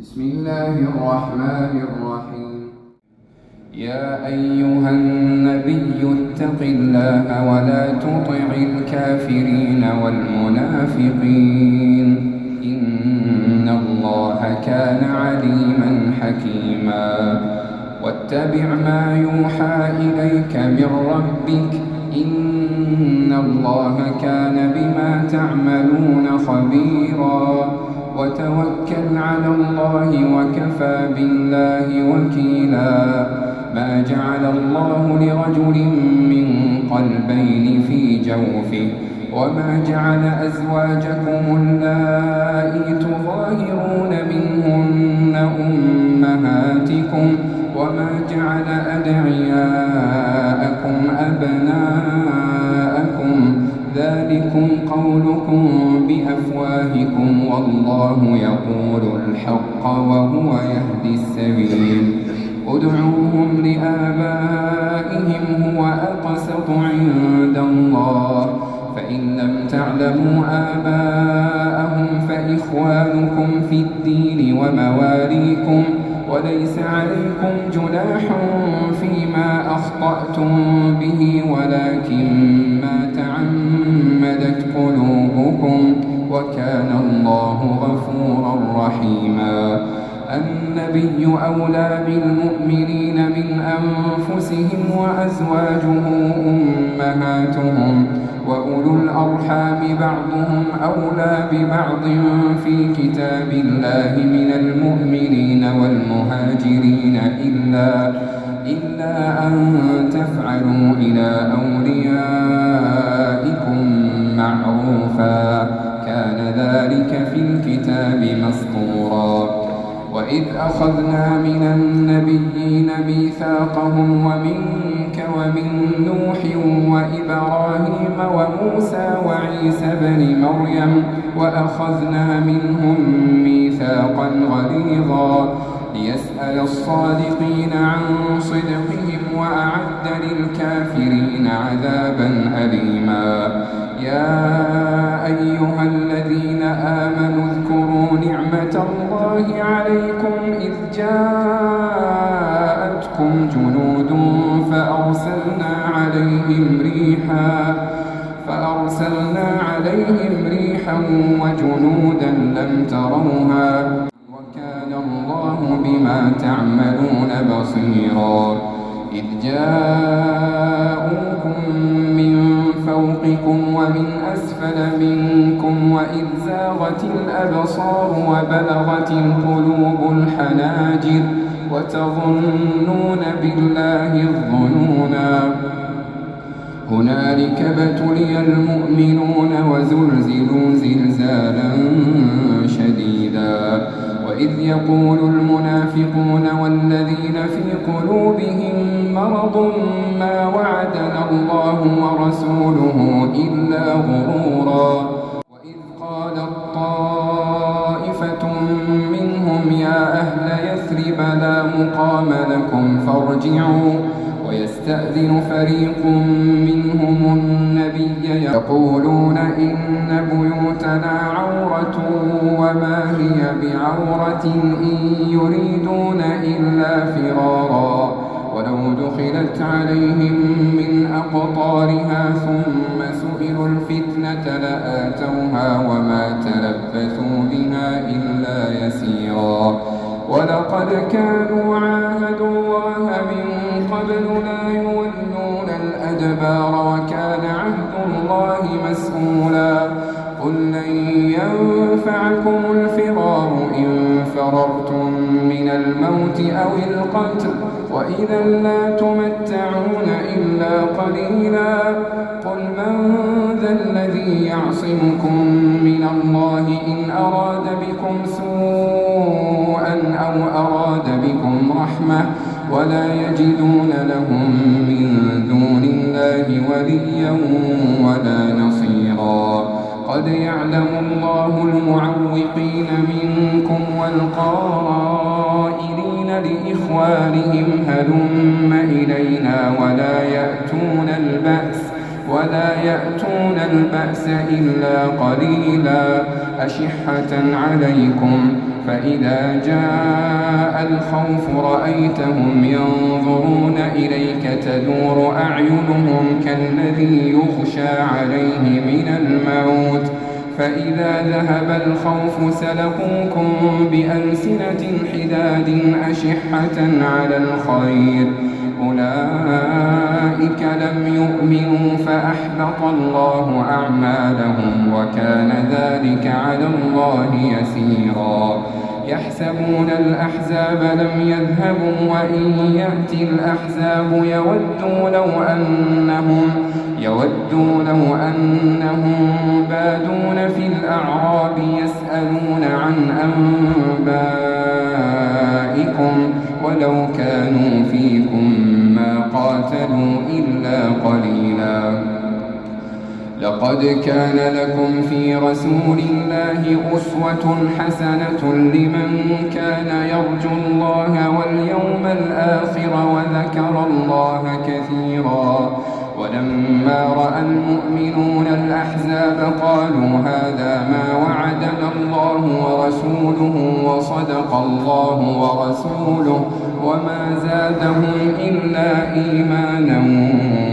بسم الله الرحمن الرحيم. يا أيها النبي اتق الله ولا تطع الكافرين والمنافقين إن الله كان عليما حكيما. واتبع ما يوحى إليك من ربك إن الله كان بما تعملون خبيرا. وتوكل على الله وكفى بالله وكيلا. ما جعل الله لرجل من قلبين في جوفه وما جعل أزواجكم اللائي تظاهرون منهن أمهاتكم وما جعل أدعياءكم أبناءكم ذلكم قولكم بأفواهكم والله يقول الحق وهو يهدي السبيل. ادعوهم لآبائهم هو أقسط عند الله فإن لم تعلموا آباءهم فإخوانكم في الدين ومواليكم وليس عليكم جناح فيما أخطأتم به ولكن ما تعمدت قلوبكم وكان الله غفورا رحيما. النبي أولى بالمؤمنين من أنفسهم وأزواجه أمهاتهم وأولو الأرحام بعضهم أولى ببعض في كتاب الله من المؤمنين والمهاجرين إلا أن تفعلوا إلى أوليائكم معروفا كان ذلك في الكتاب مسطورا. وإذ أخذنا من النبيين ميثاقهم ومنك ومن نوح وإبراهيم وموسى وعيسى بن مريم وأخذنا منهم ميثاقا غليظا ليسأل الصادقين عن صدقهم وأعد للكافرين عذابا أليما. يا أيها الذين آمنوا اذكروا نعمة الله عليكم إذ جاءتكم جنود فأرسلنا عليهم ريحا وجنودا لم تروها وكان الله بما تعملون بصيرا. إذ جاءوكم من فوقكم ومن أسفل منكم وإذ زاغت الأبصار وبلغت القلوب الحناجر وتظنون بالله الظنونا. هنالك ابتلي المؤمنون وزلزلوا زلزالا شديدا. وإذ يقول المنافقون والذين في قلوبهم مرض ما وعدنا الله ورسوله إلا غرورا. وإذ قالت طائفة منهم يا أهل يثرب لا مقام لكم فارجعوا ويستأذن فريق منهم النبي يقولون إن بيوتنا عورة وما هي بعورة إن يريدون إلا فرارا. ولو دخلت عليهم من أقطارها ثم سئلوا الفتنة لآتوها وما تلبثوا بها إلا يسيرا. ولقد كانوا عاهدوا الله من قبل لا يولون الأدبار وكان عهد الله مسؤولا. قل لن ينفعكم الفرار إن فررتم من الموت أو القتل وإذا لا تمتعون إلا قليلا. قل من ذا الذي يعصمكم من الله إن أراد بكم سوءا أو أراد بكم رحمة ولا يجدون لهم من دون الله وليا ولا نصيرا. قد يعلم الله المعوقين منكم والقائلين لإخوانهم هلم إلينا ولا يأتون البأس إلا قليلا. أشحة عليكم فإذا جاء الخوف رأيتهم ينظرون إليك تدور أعينهم كالذي يغشى عليه من الموت فإذا ذهب الخوف سلقوكم بألسنة حداد أشحة على الخير أولئك لم يؤمنوا فأحبط الله أعمالهم وكان ذلك على الله يسيرا يحسبون الأحزاب لم يذهبوا وإن يأتي الأحزاب يودوا لو أنهم بادون في الأعراب يسألون عن أنبائكم ولو كانوا فيكم ما قاتلوا إلا قليلا لقد كان لكم في رسول الله أسوة حسنة لمن كان يرجو الله واليوم الآخر وذكر الله كثيرا ولما رأى المؤمنون الأحزاب قالوا هذا ما وعدنا الله ورسوله وصدق الله ورسوله وما زادهم إلا إيمانا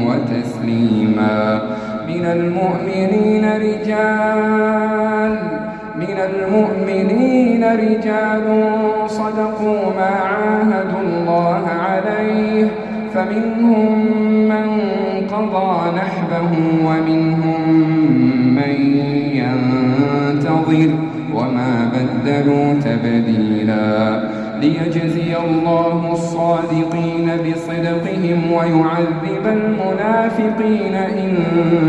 وتسليما من المؤمنين رجال صدقوا ما عاهدوا الله عليه فمنهم من قضى نحبه ومنهم من ينتظر وما بدلوا تبديلا ليجزي الله الصادقين بصدقهم ويعذب المنافقين إن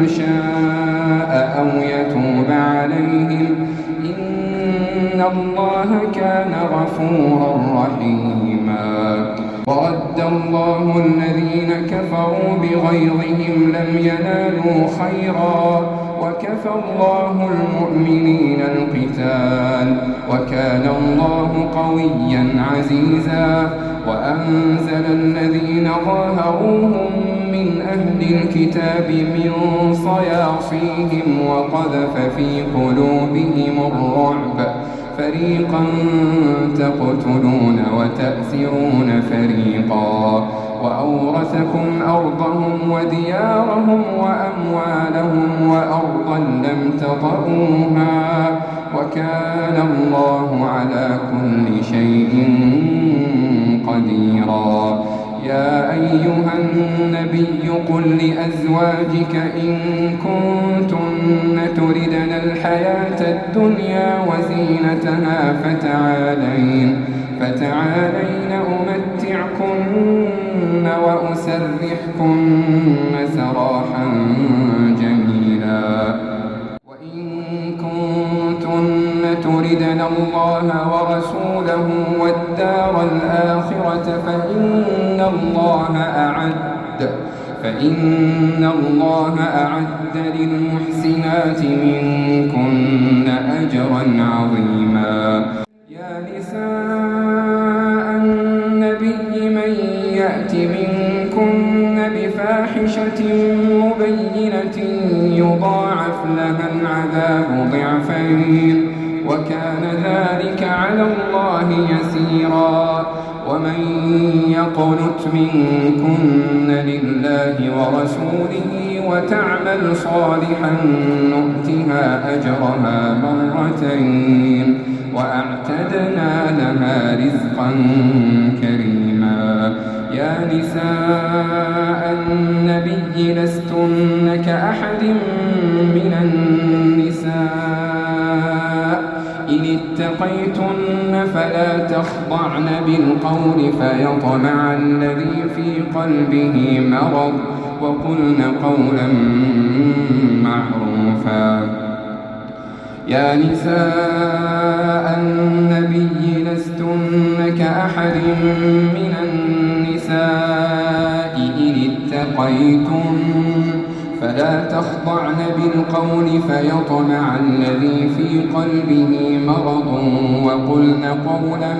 شاء أو يتوب عليهم إن الله كان غفورا رحيما ورد الله الذين كفروا بغيظهم لم ينالوا خيرا وكفى الله المؤمنين القتال وكان الله قويا عزيزا وأنزل الذين ظاهروهم من أهل الكتاب من صياصيهم وقذف في قلوبهم الرعب فريقا تقتلون وتأسرون فريقا وأورثكم أرضهم وديارهم وأموالهم وأرضا لم تطئوها وكان الله على كل شيء قديرا يا أيها النبي قل لأزواجك إن كنتن تردن الحياة الدنيا وزينتها فتعالين أمتعكن وأسرحكن سراحا جميلا وإن كنتن تردن الله ورسوله والدار الآخرة فإن الله أعد للمحسنات منكن أجرا عظيما يا نساء النبي من يأت منكن بفاحشة مبينة يضاعف لها العذاب ضعفين وكان ذلك على الله يسيرا ومن يقنت منكن لله ورسوله وتعمل صالحا نؤتها أجرها مرتين وأعتدنا لها رزقا كريما يا نساء النبي لستن كأحد من النساء إن اتقيتن فلا تخضعن بالقول فيطمع الذي في قلبه مرض وقلن قولا معروفا يا نساء النبي لستن كأحد من النساء إن اتقيتن فلا تخضعن بالقول فيطمع الذي في قلبه مرض وقلن قولا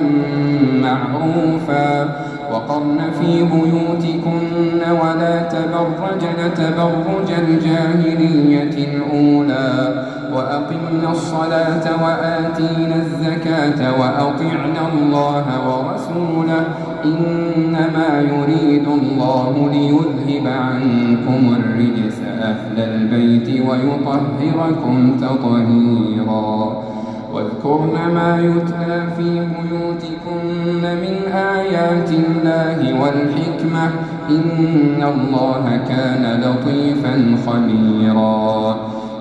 معروفا وقرن في بيوتكن ولا تبرجن تبرج الجاهلية الأولى وأقمنا الصلاة وآتينا الزكاة وأطعنا الله ورسوله إنما يريد الله ليذهب عنكم الرجس أهل البيت ويطهركم تطهيرا واذكرن ما يتلى في بيوتكن من آيات الله والحكمة إن الله كان لطيفا خبيرا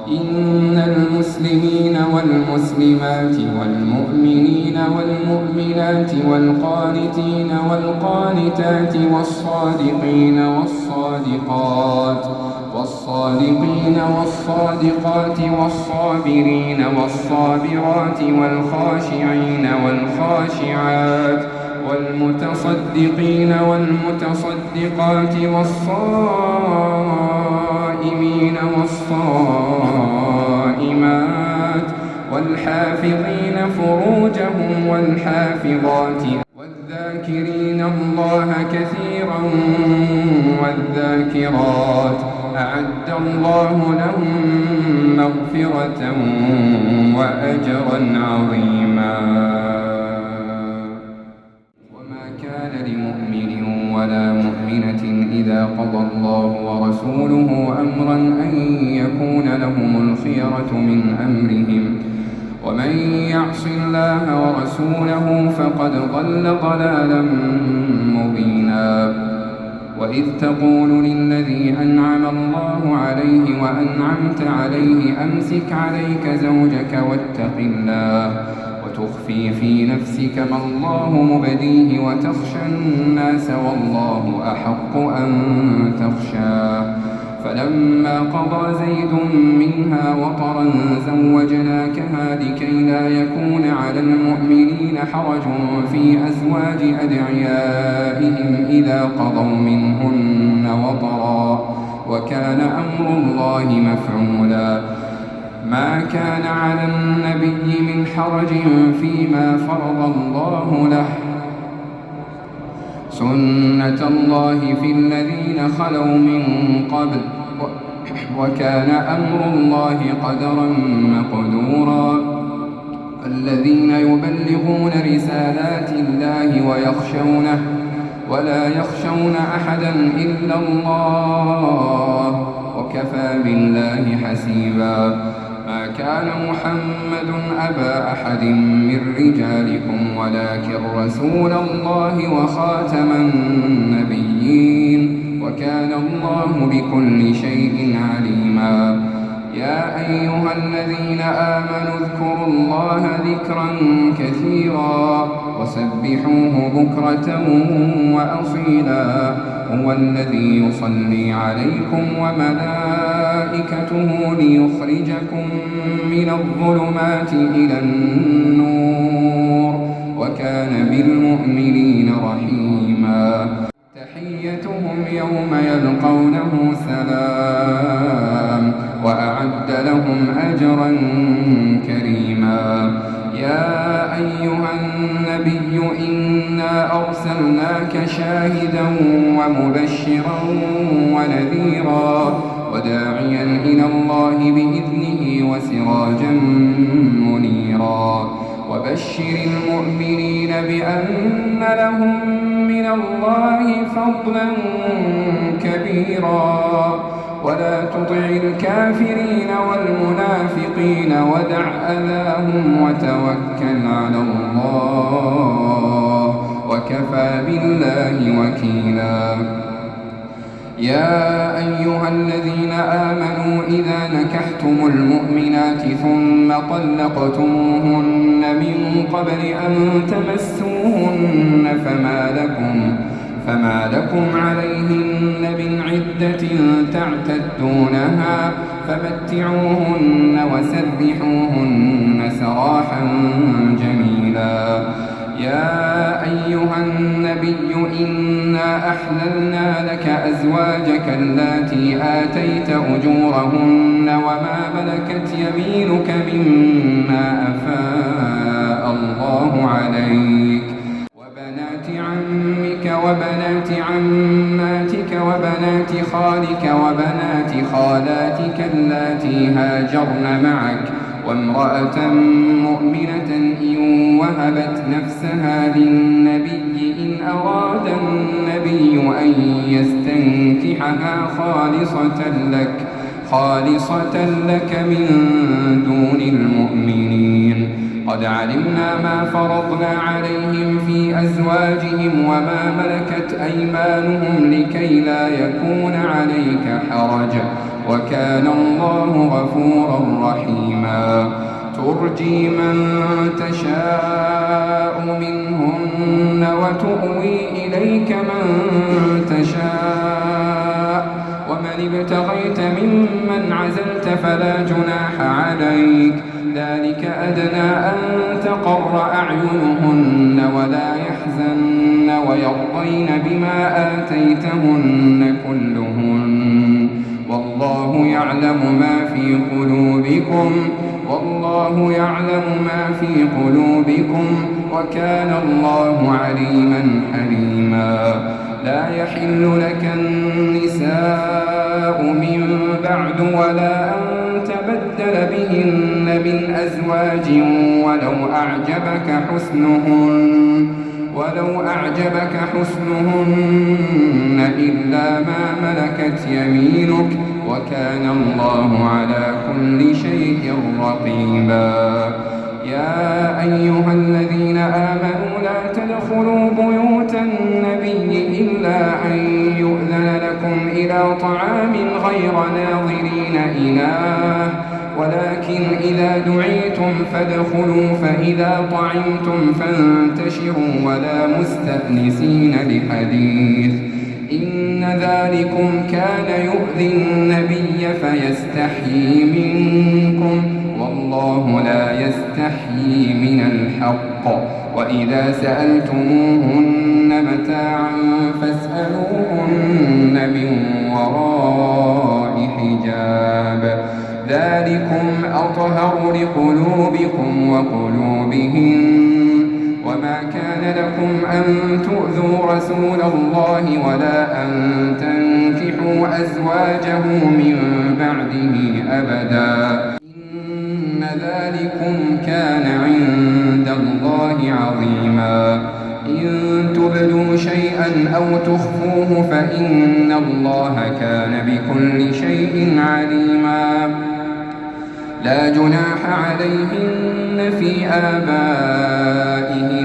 إن المسلمين والمسلمات والمؤمنين والمؤمنات والقانتين والقانتات والصادقين والصادقات والصابرين والصابرات والخاشعين والخاشعات والمتصدقين والمتصدقات والصائمين والصائمات والحافظين فروجهم والحافظات والذاكرين الله كثيرا والذاكرات أعد الله لهم مغفرة وأجرا عظيما وما كان لمؤمن ولا مؤمنة إذا قضى الله ورسوله أمرا أن يكون لهم الخيرة من أمرهم ومن يعص الله ورسوله فقد ضل ضلالا مبينا وإذ تقول للذي أنعم الله عليه وأنعمت عليه أمسك عليك زوجك واتق الله وتخفي في نفسك ما الله مبديه وتخشى الناس والله أحق أن تخشاه فلما قضى زيد منها وطرا زوجناكها لكي لا يكون على المؤمنين حرج في أزواج أدعيائهم إذا قضوا منهن وطرا وكان أمر الله مفعولا ما كان على النبي من حرج فيما فرض الله له سنة الله في الذين خلوا من قبل وكان أمر الله قدرا مقدورا الذين يبلغون رسالات الله ويخشونه ولا يخشون أحدا إلا الله وكفى بالله حسيبا ما كان محمد أبا أحد من رجالكم ولكن رسول الله وخاتم النبيين وكان الله بكل شيء عليما يا أيها الذين آمنوا اذكروا الله ذكرا كثيرا وسبحوه بكرة وأصيلا هو الذي يصلي عليكم وملائكته ليخرجكم من الظلمات إلى النور وكان بالمؤمنين رحيما تحيتهم يوم يلقونه سلام وأعد لهم أجرا كريما يا أيها النبي إنا أرسلناك شاهدا ومبشرا ونذيرا وداعيا إلى الله بإذنه وسراجا منيرا وبشر المؤمنين بأن لهم من الله فضلا كبيرا ولا تطع الكافرين والمنافقين ودع أذاهم وتوكل على الله وكفى بالله وكيلا يا أيها الذين آمنوا إذا نكحتم المؤمنات ثم طلقتموهن من قبل أن تمسوهن فما لكم عليهن من عدة تعتدونها فمتعوهن وسرحوهن سراحا جميلا يا أيها النبي إنا أحللنا لك أزواجك اللاتي آتيت أجورهن وما ملكت يمينك مما أفاء الله عليك وبنات عمك وبنات عماتك وبنات خالك وبنات خالاتك اللاتي هاجرن معك وامرأة مؤمنة إن وهبت نفسها للنبي إن أراد النبي أن يستنكحها خالصة لك من دون المؤمنين. قد علمنا ما فرضنا عليهم في أزواجهم وما ملكت أيمانهم لكي لا يكون عليك حرج وكان الله غفورا رحيما. ترجي من تشاء منهن وتؤوي إليك من تشاء ومن ابتغيت ممن عزلت فلا جناح عليك. ذلك أدنى أن تقر أعينهن ولا يحزن ويرضين بما آتيتهن كلهن والله يعلم ما في قلوبكم وكان الله عليما حليما. لا يحل لك النساء من بعد ولا أن تبدل بهن من أزواج ولو أعجبك حسنهن إلا ما ملكت يمينك وكان الله على كل شيء رقيبا. يا أيها الذين آمنوا لا تدخلوا بيوت النبي إلا أن يؤذن لكم إلى طعام غير ناظرين إناه ولكن إذا دعيتم فادخلوا فإذا طعمتم فانتشروا ولا مستأنسين لحديث إن ذلكم كان يؤذي النبي فيستحيي منكم والله لا يستحيي من الحق. وإذا سألتموهن متاعا فاسألوهن من وراء حجاب ذلكم أطهر لقلوبكم وقلوبهن. وما كان لكم أن تؤذوا رسول الله ولا أن تنكحوا أزواجه من بعده أبدا إن ذلكم كان عند الله عظيما. إن تبدوا شيئا أو تخفوه فإن الله كان بكل شيء عليما. لا جناح عليهن في آبائهن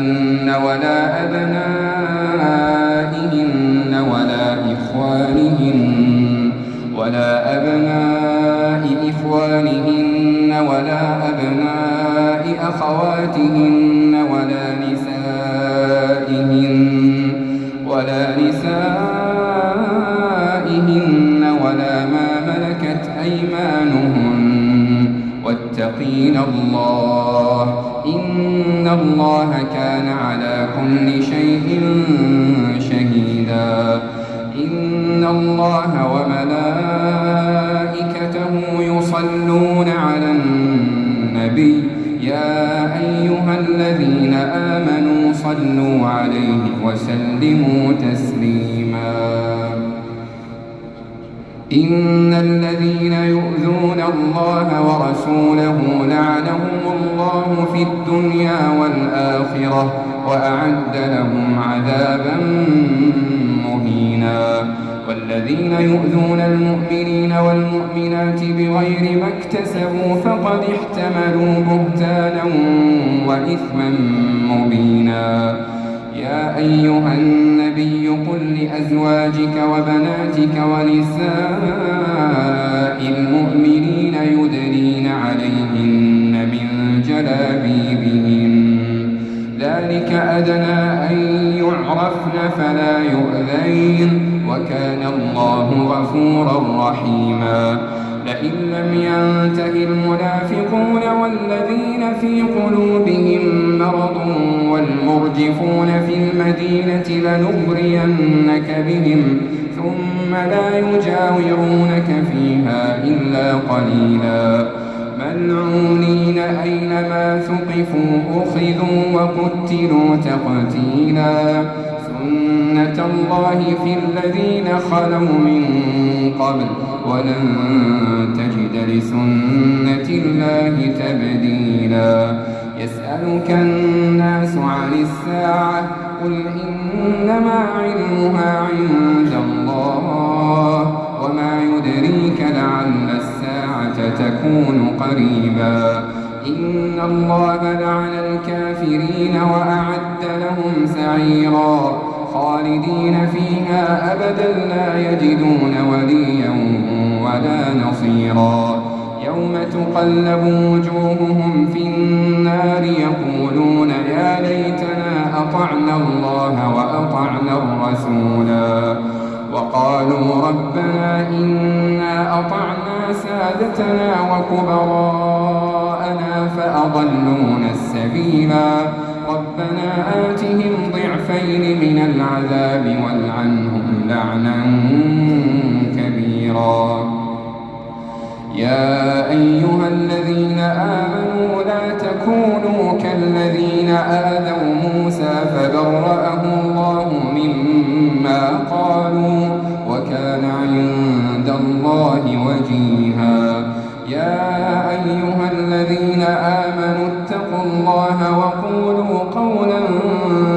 ولا أبناء إخوانهن ولا أبناء أخواتهن ولا نسائهن ولا ما ملكت أيمانهن واتقين الله إن الله كان على كل شيء شهيدا. إن الله وملائكته يصلون على النبي يا أيها الذين آمنوا صلوا عليه وسلموا تسليما. إن الذين يؤذون الله ورسوله لعنهم الله في الدنيا والآخرة وأعد لهم عذابا مهينا. والذين يؤذون المؤمنين والمؤمنات بغير ما اكتسبوا فقد احتملوا بهتانا وإثما مبينا. يا أيها النبي قل لأزواجك وبناتك ونساء المؤمنين يدنين عليهن من جلابيبهن ذلك أدنى أن يعرفن فلا يؤذين وكان الله غفورا رحيما. لئن لم ينته المنافقون والذين في قلوبهم مرض والمرجفون في المدينة لنغرينك بهم ثم لا يجاورونك فيها إلا قليلا. ملعونين أينما ثقفوا أخذوا وقتلوا تقتيلا سنة الله في الذين خلوا من قبل ولن تجد لسنة الله تبديلا يسألك الناس عن الساعة قل إنما علمها عند الله وما يدريك لعل الساعة تكون قريبا إن الله لعن الكافرين وأعد لهم سعيرا خالدين فيها أبدا لا يجدون وليا ولا نصيرا يوم تقلب وجوههم في النار يقولون يا ليتنا أطعنا الله وأطعنا الرسولا وقالوا ربنا إنا أطعنا سادتنا وكبراءنا فأضلونا السبيلا ربنا آتهم ضعفين من العذاب والعنهم لعنا كبيرا يا أيها الذين آمنوا لا تكونوا كالذين آذوا موسى فبرأه الله مما قالوا وكان عند الله وجيها يا أيها الذين آمنوا اتقوا الله وقولوا قولا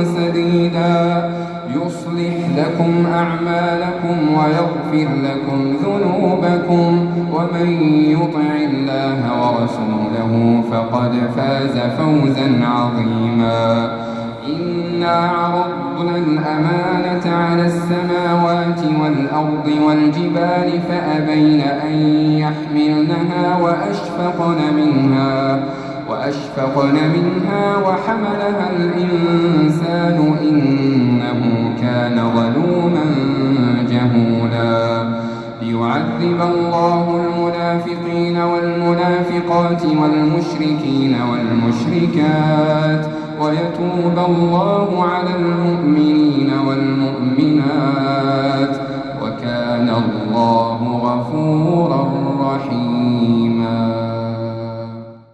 سديدا يصلح لكم أعمالكم ويغفر لكم ذنوبكم ومن يطع الله ورسوله فقد فاز فوزا عظيما إنا عرضنا الأمانة على السماوات والأرض والجبال فأبين أن يحملنها وأشفقن منها وحملها الإنسان إنه كان ظلوما جهولا ليعذب الله المنافقين والمنافقات والمشركين والمشركات ويتوب الله على المؤمنين والمؤمنات وكان الله غفورا